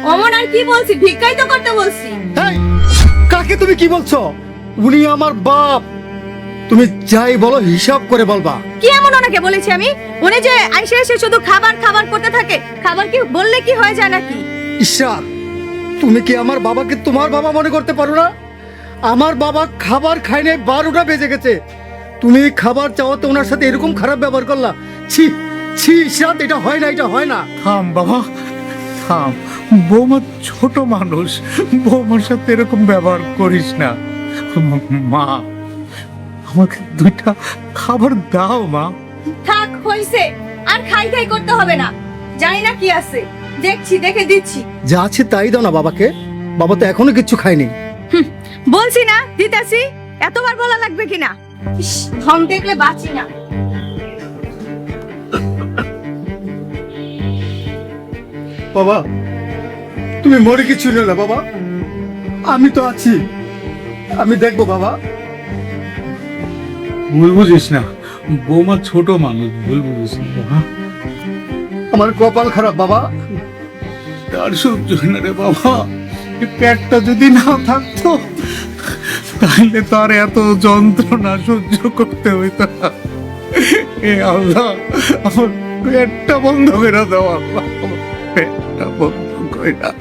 অমন আর কি বলছি, ভিক্ষাই তো করতে বলছি। এই, কাকে তুমি কি বলছো? উনি আমার বাপ। তুমি যাই বলো হিসাব করে বলবা। কি এমন ওনাকে বলেছি আমি? উনি যে আইসে এসে শুধু খাবার খাবার করতে থাকে, খাবার কি বললে কি হয়ে যায় নাকি? ঈশ্বর, তুমি কি আমার বাবাকে তোমার বাবা মনে করতে পারো না? আমার বাবা খাবার খায়নি, 12টা বেজে গেছে। তুমি খাবার চাওয়াতে ওনার সাথে এরকম খারাপ ব্যবহার করলা। ছি ছি ঈশ্বর, এটা হয় না, এটা হয় না। থাম বাবা, থাম। বৌমা ছোট মানুষ, বৌমার সাথে এরকম ব্যবহার করিস না। মা, আমাকে 2টা খাবার দাও মা। থাক, হইছে। আর খাই খাই করতে হবে না। জানি না কি আছে, দেখছি, দেখে দিচ্ছি। যা আছে তাই দাও না বাবাকে। বাবা তো এখনো কিচ্ছু খায়নি। বলছি না দিতাছি, এতবার বলা লাগবে কিনা? ঢং দেখলে বাঁচি না। বাবা, তুমি মরে কিছু না বাবা, আমি তো আছি, আমি দেখবো বাবা। ভুল বুঝিস না, বৌমা ছোট মানুষ, ভুল বুঝিস না বাবা। আমার কপাল খারাপ বাবা। তার সহ্য হয় না রে বাবা। এই পেটটা যদি না থাকতো তাহলে তো আর এত যন্ত্রণা সহ্য করতে হইতো না। এ আল্লাহ, আমার পেটটা বন্ধ করে দাও আল্লাহ, আমার পেটটা বন্ধ করে দাও।